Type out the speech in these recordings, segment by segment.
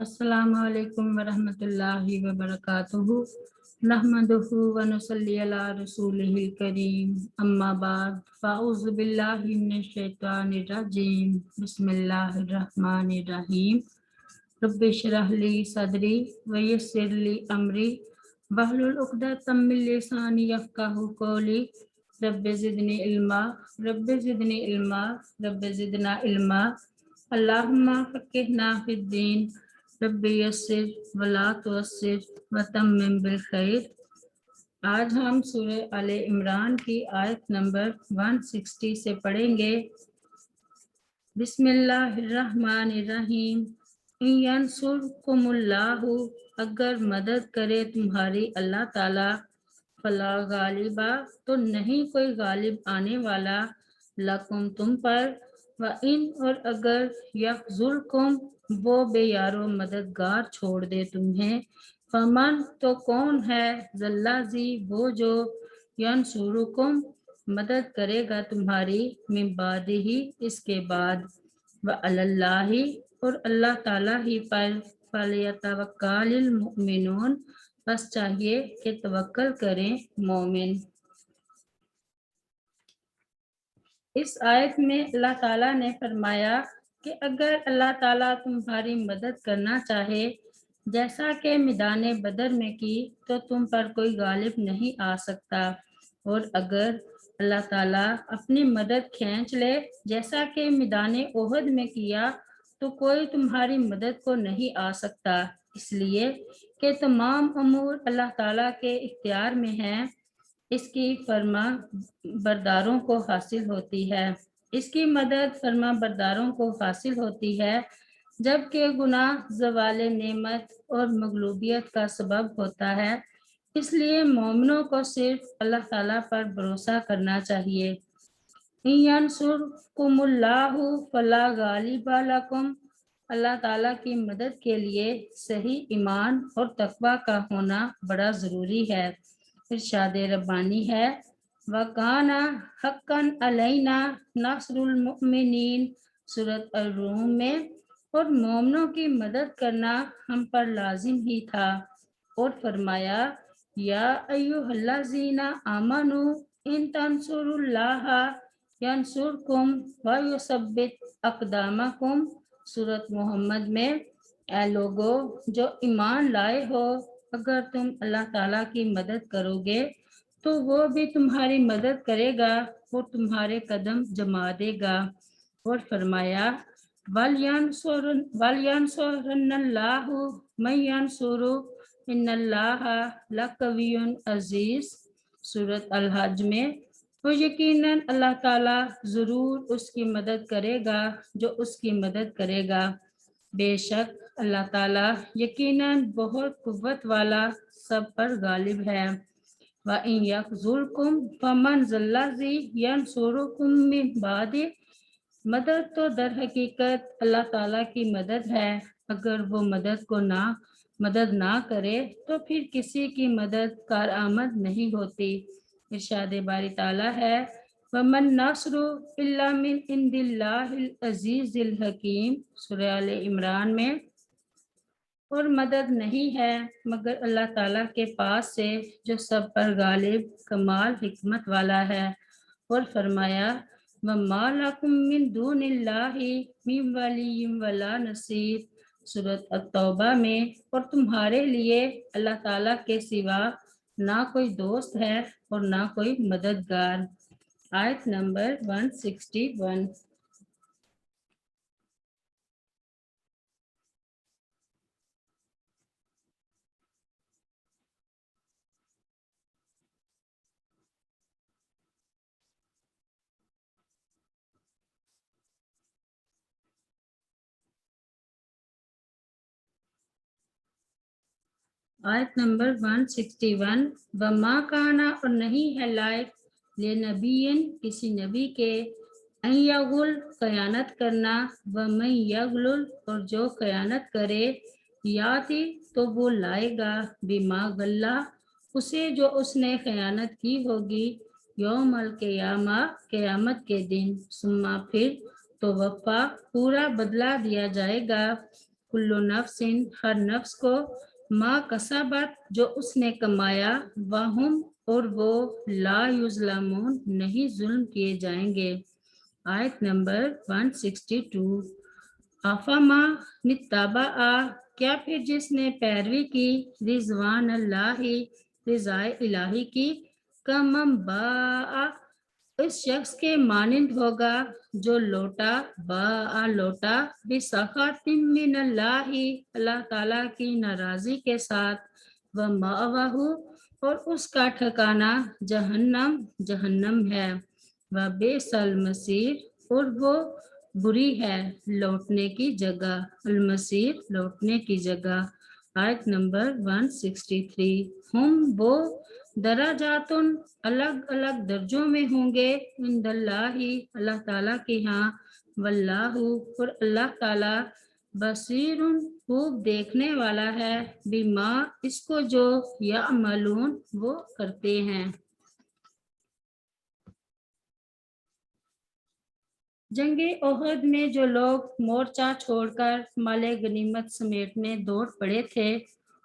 अस्सलामु अलैकुम वरहमतुल्लाहि वबरकातुहू नहमदुहु व नुसल्ली अला रसूलिहिल करीम अम्मा बाद फ़अऊज़ु बिल्लाहि मिनश शैतानिर रजीम बिस्मिल्लाहिर रहमानिर रहीम रब्बि इश्रह ली सदरी व यस्सिर ली अमरी वहलुल उक़दतम मिन लिसानी यफ़क़हू क़ौली रब्बि ज़िदनी इल्मा रब्बि ज़िदनी इल्मा रब्बि ज़िदना इल्मा अल्लाहुम्मा फ़क़्हिना फ़िद्दीन रब्बि यस्सिर वला तुअस्सिर व तम्मिम बिल खैर। आज हम सूरह आले इमरान की आयत नंबर 160 से पढ़ेंगे। बिस्मिल्लाहिर्रहमानिर्रहीम। यंसुरकुमुल्लाहु, अगर मदद करे तुम्हारी अल्लाह ताला, फला गालिबा, तो नहीं कोई गालिब आने वाला, लकुम तुम पर, व इन और अगर यखजुलकुम, वो बेयारो मददगार छोड़ दे तुम्हें, फमन तो कौन है, जल्लाजी वो जो, यंसुरुकुम मदद करेगा तुम्हारी, मिन बादिही इसके बाद, व अलल्लाही और अल्लाह ताला ही पर, फलयतवक्कलिल मुमिनून बस चाहिए कि तवक्कल करें मोमिन। इस आयत में अल्लाह ताला ने फरमाया कि अगर अल्लाह ताला तुम्हारी मदद करना चाहे, जैसा कि मैदान बदर में की, तो तुम पर कोई गालिब नहीं आ सकता, और अगर अल्लाह ताला अपनी मदद खींच ले, जैसा कि मैदान ओहद में किया, तो कोई तुम्हारी मदद को नहीं आ सकता, इसलिए कि तमाम अमूर अल्लाह ताला के इख्तियार में हैं। इसकी फरमा बरदारों को हासिल होती है, इसकी मदद फरमा बरदारों को हासिल होती है, जबकि गुनाह ज़वाले नेमत और मगलूबियत का सबब होता है। इसलिए मोमिनों को सिर्फ अल्लाह ताला पर भरोसा करना चाहिए। यंसुरकुमुल्लाहु फला गालिबा लकुम, अल्लाह ताला की मदद के लिए सही ईमान और तकवा का होना बड़ा ज़रूरी है। इरशाद रब्बानी है, वकाना हक्कन अलैना नस्रुल मुमिनीन, सूरत अर-रूम में, और मोमिनों की मदद करना हम पर लाजिम ही था। और फरमाया, या अय्युहल्लज़ीना आमनू इन तंसुरुल्लाह यंसुरकुम व युसब्बित अक़दामकुम, सूरत मोहम्मद में, ऐ लोगो जो ईमान लाए हो, अगर तुम अल्लाह ताला की मदद करोगे तो वो भी तुम्हारी मदद करेगा, वो तुम्हारे कदम जमा देगा। और फरमाया, वलयंसुरन्नल्लाहु मन यंसुरु इन्नल्लाहा लक़वियुन अज़ीज़, सूरत अल-हज में, और यकीनन अल्लाह ताला ज़रूर उसकी मदद करेगा जो उसकी मदद करेगा। बेशक अल्लाह ताला यकीनन बहुत कुव्वत वाला, सब पर गालिब है। व इन यखजुलकुम फमन ज़ल्लज़ी यंसुरुकुम मिन बादि, मदद तो दर हकीकत अल्लाह ताला की मदद है, अगर वो मदद ना करे तो फिर किसी की मदद कारआमद नहीं होती। इरशाद बारी ताला है, वमन नस्रु इल्ला मिन इंदिल्लाहिल अज़ीज़िल हकीम, सूरह आले इमरान में, और मदद नहीं है मगर अल्लाह ताला के पास से जो सब पर गालिब कमाल हिकमत वाला है। और फरमाया, वमा लकुम मिन दूनिल्लाहि मिन वलिय्यिन वला नसीर, सूरत अत-तौबा में, और तुम्हारे लिए अल्लाह ताला के सिवा ना कोई दोस्त है और ना कोई मददगार। आयत नंबर 161। आयत नंबर 161। वमा काना, और नहीं है लायक, ले नबीन किसी नबी के, अयगुल खयानत करना, व मैं यगलुल और जो खयानत करे, याति तो वो लाएगा, बिमा गल्ला उसे जो उसने खयानत की होगी, यौमल क़ियामा क़यामत के दिन, सुम्मा फिर, तो वफ़ा पूरा बदला दिया जाएगा, कुल्लु नफ्सिन, हर नफ्स को, मा कसबत, जो उसने कमाया, वहुम, और वो ला युज़लमून, नहीं जुल्म किए जाएंगे। आयत नंबर 162। आफामा नित्ताबा, क्या फिर जिसने पैरवी की, रिजवान अल्लाही, रिजाए इलाही की, कमम बा, इस शख्स के मानिंद होगा जो लौटा, लौटा, बिसखातिम मिनल्लाही, अल्लाह ताला की नाराजी के साथ, व मावाहु, और उसका ठिकाना जहन्नम, जहन्नम है, व बेसल मसीर, और वो बुरी है लौटने की जगह, अलमसीर, लौटने की जगह। आयत नंबर 163। हम वो दराजातुन, अलग अलग दर्जों में होंगे, इंदल्लाही, अल्लाह ताला के यहाँ, वल्लाहु, और अल्लाह ताला, बसीरुन, खूब देखने वाला है, बिमा, इसको जो यामलून, वो करते हैं। जंगे ओहद में जो लोग मोर्चा छोड़कर माले गनीमत समेटने दौड़ पड़े थे,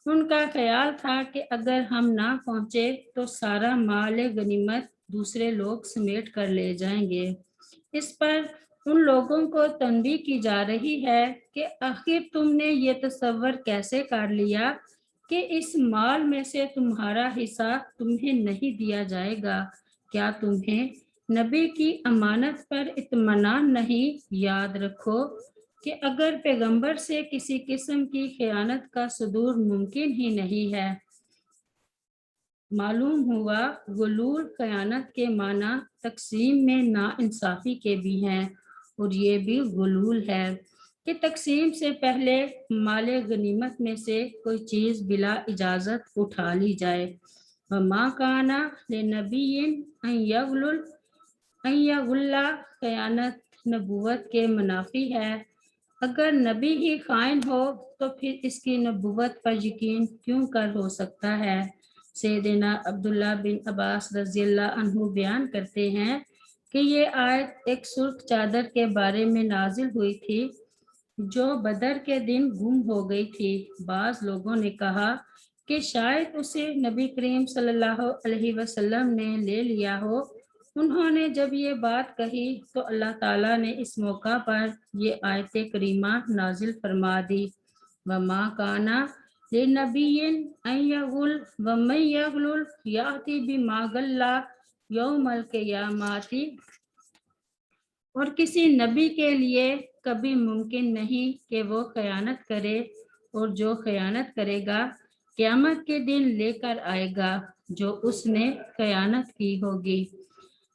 उनका ख्याल था कि अगर हम ना पहुंचे तो सारा माले गनीमत दूसरे लोग समेट कर ले जाएंगे। इस पर उन लोगों को तंबीह की जा रही है कि आखिर तुमने ये तसव्वुर कैसे कर लिया कि इस माल में से तुम्हारा हिस्सा तुम्हें नहीं दिया जाएगा। क्या तुम्हें नबी की अमानत पर इत्मीनान नहीं? याद रखो कि अगर पैगंबर से किसी किस्म की खयानत का सदूर मुमकिन ही नहीं है। मालूम हुआ गुलूल खयानत के माना तकसीम में नाइंसाफी के भी हैं, और ये भी गुलूल है कि तकसीम से पहले माले गनीमत में से कोई चीज़ बिला इजाज़त उठा ली जाए। वमा काना लिनबिय्यिन अन यगुल्ला, खयानत नबूवत के मुनाफी है। अगर नबी ही खाइन हो तो फिर इसकी नबूवत पर यकीन क्यों कर हो सकता है। सैयदना अब्दुल्ला बिन अब्बास रज़ियल्लाहु अन्हु बयान करते हैं कि ये आयत एक सुर्ख चादर के बारे में नाजिल हुई थी जो बदर के दिन गुम हो गई थी। बाज लोगों ने कहा कि शायद उसे नबी करीम सल्लल्लाहु अलैहि वसल्लम ने ले लिया हो। उन्होंने जब ये बात कही तो अल्लाह ताला ने इस मौका पर ये आयत करीमा नाजिल फरमा दी। वमा काना लिनबिय्यिन अन यगुल वमन यगलुल याति बिमा गल्ला यौमल क़ियामती, और किसी नबी के लिए कभी मुमकिन नहीं कि वो खयानत करे, और जो खयानत करेगा क़यामत के दिन लेकर आएगा जो उसने खयानत की होगी।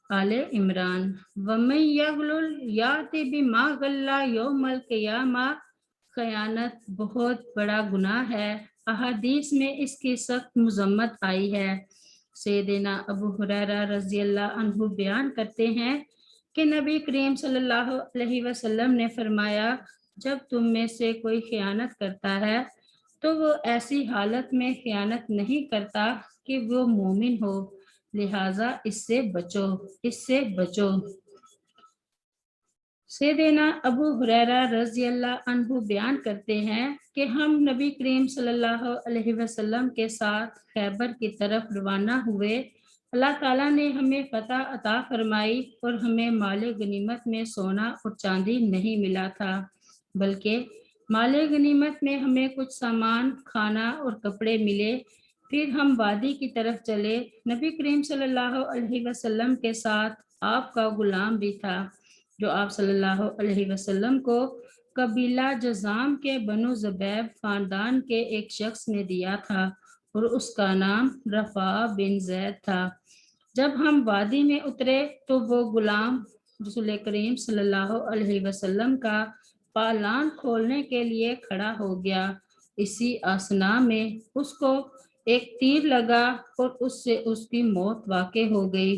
आले इमरान। वमन यगलुल याति बिमा गल्ला यौमल क़ियामा, खयानत बहुत बड़ा गुनाह है। अहादीस में इसकी सख्त मज़म्मत आई है। सैयदना अबू हुरैरा रज़ियल्लाहु अन्हु बयान करते हैं कि नबी करीम सल्लल्लाहु अलैहि वसल्लम ने फरमाया, जब तुम में से कोई खयानत करता है तो वो ऐसी हालत में खयानत नहीं करता कि वो मोमिन हो, लिहाजा इससे बचो, इससे बचो। सैयदना अबू हुरैरा रज़ियल्लाहु अन्हु बयान करते हैं कि हम नबी करीम सल्लल्लाहु अलैहि वसल्लम के साथ खैबर की तरफ रवाना हुए। अल्लाह ताला ने हमें फतह अता फरमाई और हमें माले गनीमत में सोना और चांदी नहीं मिला था, बल्कि माले गनीमत में हमें कुछ सामान, खाना और कपड़े मिले। फिर हम वादी की तरफ चले। नबी करीम सल्लल्लाहु अलैहि वसल्लम के साथ आपका गुलाम भी था जो आप सल्लल्लाहु अलैहि वसल्लम को कबीला जज़ाम के बनु ज़ुबैब खानदान के एक शख्स ने दिया था और उसका नाम रफ़ा बिन ज़ैद था। जब हम वादी में उतरे तो वो गुलाम रसूल करीम सल्लल्लाहु अलैहि वसल्लम का पालान खोलने के लिए खड़ा हो गया। इसी आसना में उसको एक तीर लगा और उससे उसकी मौत वाक़ई हो गई।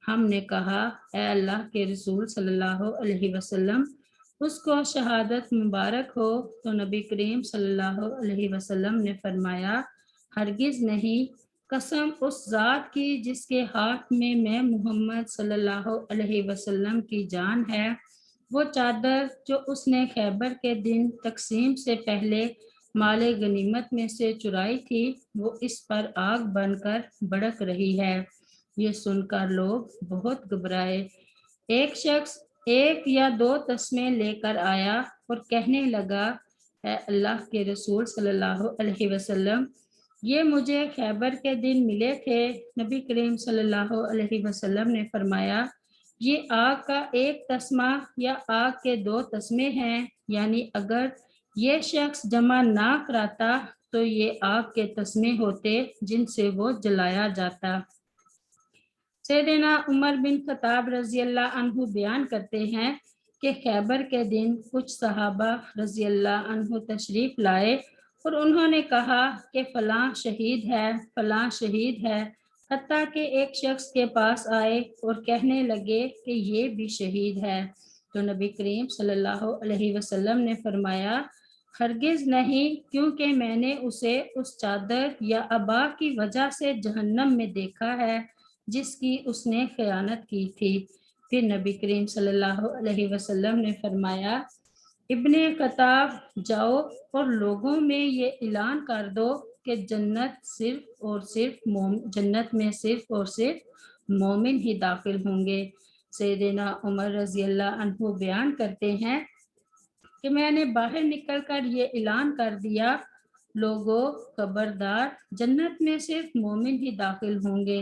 हमने कहा, ऐ अल्लाह के रसूल सल्लल्लाहु अलैहि वसल्लम, उसको शहादत मुबारक हो। तो नबी करीम सल्लल्लाहु अलैहि वसल्लम ने फरमाया, हरगिज नहीं, कसम उस जात की जिसके हाथ में मैं मोहम्मद सल्लल्लाहु अलैहि वसल्लम की जान है, وہ چادر جو اس نے خیبر کے دن تقسیم سے پہلے مال غنیمت میں سے چرائی تھی وہ اس پر آگ بن کر بھڑک رہی ہے۔ یہ سن کر لوگ بہت گھبرائے۔ ایک شخص ایک یا دو تسمے لے کر آیا اور کہنے لگا، اے اللہ کے رسول صلی اللہ علیہ وسلم، یہ مجھے خیبر کے دن ملے تھے۔ نبی کریم صلی اللہ علیہ وسلم نے فرمایا، یہ آگ کا ایک تسمہ یا آگ کے دو تسمے ہیں، یعنی اگر یہ شخص جمع نہ کراتا تو یہ آگ کے تسمے ہوتے جن سے وہ جلایا جاتا۔ سیدنا عمر بن خطاب رضی اللہ عنہ بیان کرتے ہیں کہ خیبر کے دن کچھ صحابہ رضی اللہ عنہ تشریف لائے اور انہوں نے کہا کہ فلاں شہید ہے، فلاں شہید ہے، حتیٰ کہ ایک شخص کے پاس آئے اور کہنے لگے کہ یہ بھی شہید ہے۔ تو نبی کریم صلی اللہ علیہ وسلم نے فرمایا، ہرگز نہیں، کیونکہ میں نے اسے اس چادر یا عبا کی وجہ سے جہنم میں دیکھا ہے جس کی اس نے خیانت کی تھی۔ پھر نبی کریم صلی اللہ علیہ وسلم نے فرمایا، ابن خطاب جاؤ اور لوگوں میں یہ اعلان کر دو کہ جنت میں صرف اور صرف مومن ہی داخل ہوں گے۔ سیدنا عمر رضی اللہ عنہ بیان کرتے ہیں کہ میں نے باہر نکل کر یہ اعلان کر دیا، لوگوں خبردار، جنت میں صرف مومن ہی داخل ہوں گے۔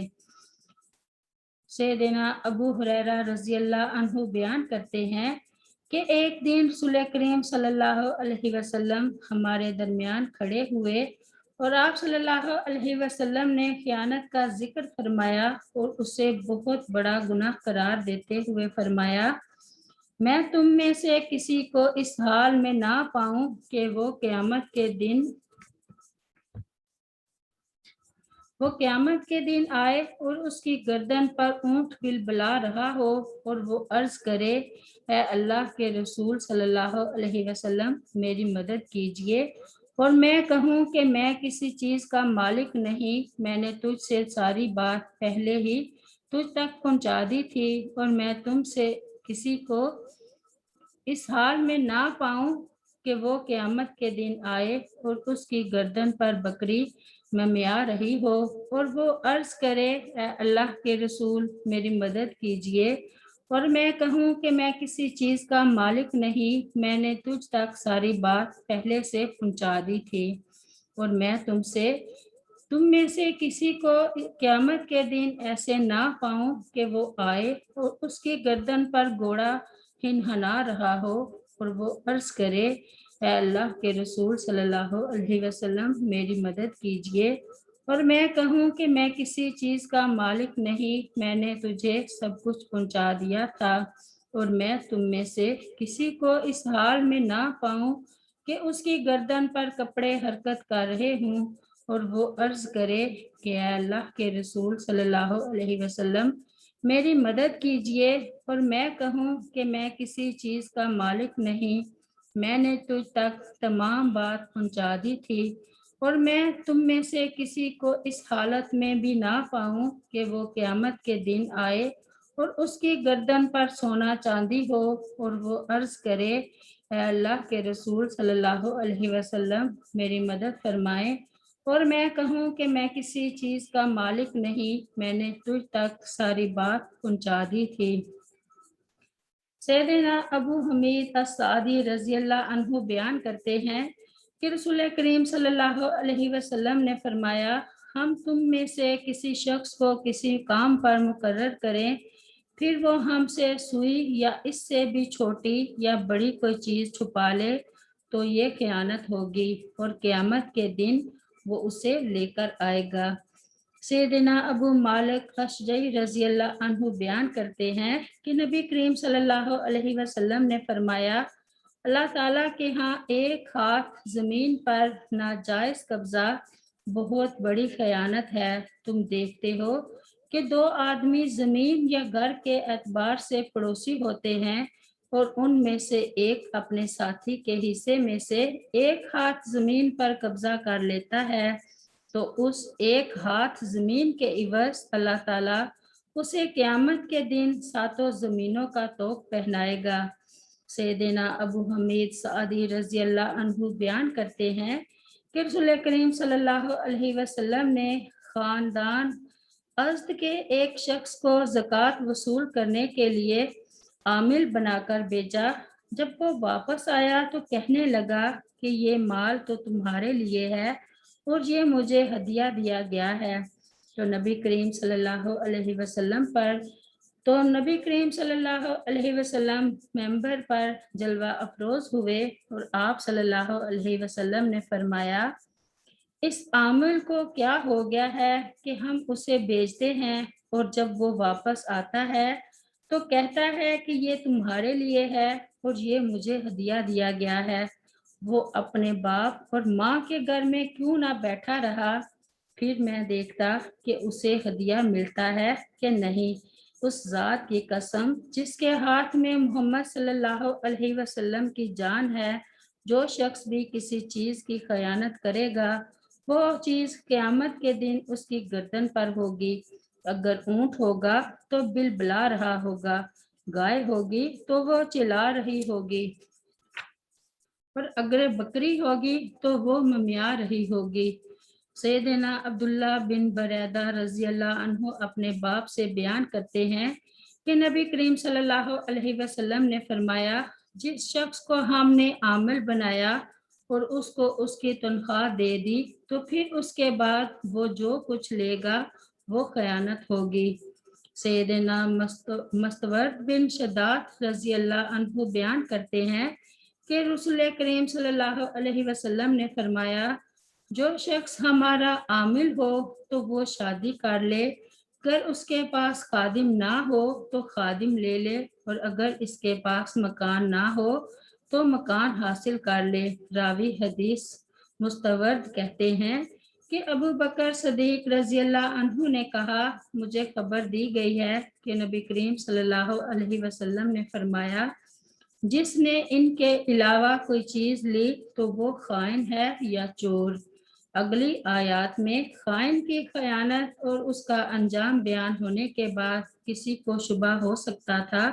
سیدنا ابو ہریرہ رضی اللہ عنہ بیان کرتے ہیں کہ ایک دن رسول کریم صلی اللہ علیہ وسلم ہمارے درمیان کھڑے ہوئے اور آپ صلی اللہ علیہ وسلم نے خیانت کا ذکر فرمایا اور اسے بہت بڑا گناہ قرار دیتے ہوئے فرمایا، میں تم میں سے کسی کو اس حال میں نہ پاؤں کہ وہ قیامت کے دن آئے اور اس کی گردن پر اونٹ بلبلا رہا ہو اور وہ عرض کرے، اے اللہ کے رسول صلی اللہ علیہ وسلم، میری مدد کیجئے، اور میں کہوں کہ میں کسی چیز کا مالک نہیں، میں نے تجھ سے ساری بات پہلے ہی تجھ تک پہنچا دی تھی، اور میں تم سے کسی کو اس حال میں نہ پاؤں کہ وہ قیامت کے دن آئے اور اس کی گردن پر بکری ممیا رہی ہو اور وہ عرض کرے، اے اللہ کے رسول، میری مدد کیجئے، اور میں کہوں کہ میں کسی چیز کا مالک نہیں، میں نے تجھ تک ساری بات پہلے سے پہنچا دی تھی، اور میں تم میں سے کسی کو قیامت کے دن ایسے نہ پاؤں کہ وہ آئے اور اس کی گردن پر گھوڑا ہنہنا رہا ہو اور وہ عرض کرے، اے اللہ کے رسول صلی اللہ علیہ وسلم، میری مدد کیجئے، اور میں کہوں کہ میں کسی چیز کا مالک نہیں، میں نے تجھے سب کچھ پہنچا دیا تھا، اور میں تم میں سے کسی کو اس حال میں نہ پاؤں کہ اس کی گردن پر کپڑے حرکت کر رہے ہوں اور وہ عرض کرے کہ اے اللہ کے رسول صلی اللہ علیہ وسلم، میری مدد کیجئے، اور میں کہوں کہ میں کسی چیز کا مالک نہیں، میں نے تجھ تک تمام بات پہنچا دی تھی، اور میں تم میں سے کسی کو اس حالت میں بھی نہ پاؤں کہ وہ قیامت کے دن آئے اور اس کی گردن پر سونا چاندی ہو اور وہ عرض کرے، اے اللہ کے رسول صلی اللہ علیہ وسلم، میری مدد فرمائیں، اور میں کہوں کہ میں کسی چیز کا مالک نہیں، میں نے تجھ تک ساری بات پہنچا دی تھی۔ سیدنا ابو حمید السعدی رضی اللہ عنہ بیان کرتے ہیں کہ رسول کریم صلی اللہ علیہ وسلم نے فرمایا، ہم تم میں سے کسی شخص کو کسی کام پر مقرر کریں، پھر وہ ہم سے سوئی یا اس سے بھی چھوٹی یا بڑی کوئی چیز چھپا لے تو یہ خیانت ہوگی، اور قیامت کے دن وہ اسے لے کر آئے گا۔ سیدنا ابو مالک اشجعی رضی اللہ عنہ بیان کرتے ہیں کہ نبی کریم صلی اللہ علیہ وسلم نے فرمایا، اللہ تعالیٰ کے ہاں ایک ہاتھ زمین پر ناجائز قبضہ بہت بڑی خیانت ہے۔ تم دیکھتے ہو کہ دو آدمی زمین یا گھر کے اعتبار سے پڑوسی ہوتے ہیں اور ان میں سے ایک اپنے ساتھی کے حصے میں سے ایک ہاتھ زمین پر قبضہ کر لیتا ہے تو اس ایک ہاتھ زمین کے عوض اللہ تعالیٰ اسے قیامت کے دن 7 زمینوں کا طوق پہنائے گا۔ سیدنا ابو حمید سعدی رضی اللہ عنہ بیان کرتے ہیں کہ رسول کریم صلی اللہ علیہ وسلم نے خاندان ازد کے ایک شخص کو زکوٰۃ وصول کرنے کے لیے عامل بنا کر بھیجا۔ جب وہ واپس آیا تو کہنے لگا کہ یہ مال تو تمہارے لیے ہے اور یہ مجھے ہدیہ دیا گیا ہے۔ تو نبی کریم صلی اللہ علیہ وسلم ممبر پر جلوہ افروز ہوئے اور آپ صلی اللہ علیہ وسلم نے فرمایا، اس عامل کو کیا ہو گیا ہے کہ ہم اسے بیچتے ہیں اور جب وہ واپس آتا ہے تو کہتا ہے کہ یہ تمہارے لیے ہے اور یہ مجھے ہدیہ دیا گیا ہے۔ وہ اپنے باپ اور ماں کے گھر میں کیوں نہ بیٹھا رہا، پھر میں دیکھتا کہ اسے ہدیہ ملتا ہے کہ نہیں۔ اس ذات کی قسم جس کے ہاتھ میں محمد صلی اللہ علیہ وسلم کی جان ہے، جو شخص بھی کسی چیز کی خیانت کرے گا وہ چیز قیامت کے دن اس کی گردن پر ہوگی۔ اگر اونٹ ہوگا تو بلبلا رہا ہوگا، گائے ہوگی تو وہ چلا رہی ہوگی، اور اگر بکری ہوگی تو وہ ممیا رہی ہوگی۔ سیدنا عبداللہ بن بریدہ رضی اللہ عنہ اپنے باپ سے بیان کرتے ہیں کہ نبی کریم صلی اللہ علیہ وسلم نے فرمایا، جس شخص کو ہم نے عامل بنایا اور اس کو اس کی تنخواہ دے دی تو پھر اس کے بعد وہ جو کچھ لے گا وہ خیانت ہوگی۔ سیدنا مستورد بن شداد رضی اللہ عنہ بیان کرتے ہیں کہ رسول کریم صلی اللہ علیہ وسلم نے فرمایا، جو شخص ہمارا عامل ہو تو وہ شادی کر لے، اگر اس کے پاس خادم نہ ہو تو خادم لے لے، اور اگر اس کے پاس مکان نہ ہو تو مکان حاصل کر لے۔ راوی حدیث مستورد کہتے ہیں کہ ابو بکر صدیق رضی اللہ عنہ نے کہا، مجھے خبر دی گئی ہے کہ نبی کریم صلی اللہ علیہ وسلم نے فرمایا، جس نے ان کے علاوہ کوئی چیز لی تو وہ خائن ہے یا چور۔ اگلی آیات میں خائن کی خیانت اور اس کا انجام بیان ہونے کے بعد کسی کو شبہ ہو سکتا تھا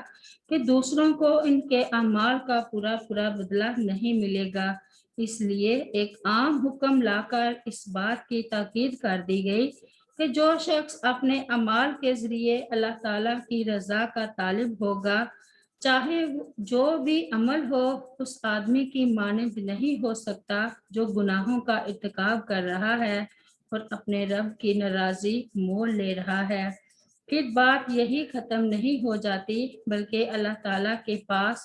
کہ دوسروں کو ان کے اعمال کا پورا بدلہ نہیں ملے گا، اس لیے ایک عام حکم لا کر اس بات کی تاکید کر دی گئی کہ جو شخص اپنے اعمال کے ذریعے اللہ تعالیٰ کی رضا کا طالب ہوگا، چاہے جو بھی عمل ہو، اس آدمی کی مانند نہیں ہو سکتا جو گناہوں کا ارتکاب کر رہا ہے اور اپنے رب کی ناراضی مول لے رہا ہے۔ پھر بات یہی ختم نہیں ہو جاتی بلکہ اللہ تعالیٰ کے پاس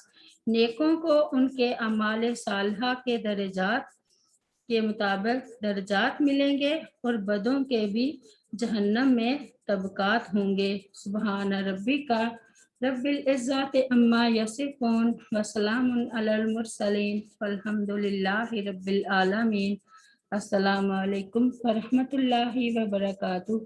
نیکوں کو ان کے اعمال صالحہ کے درجات کے مطابق درجات ملیں گے اور بدوں کے بھی جہنم میں طبقات ہوں گے۔ سبحان ربک رب العزت عما یصفون وسلام علی المرسلین والحمد للہ رب العالمین۔ السلام علیکم ورحمۃ اللہ وبرکاتہ۔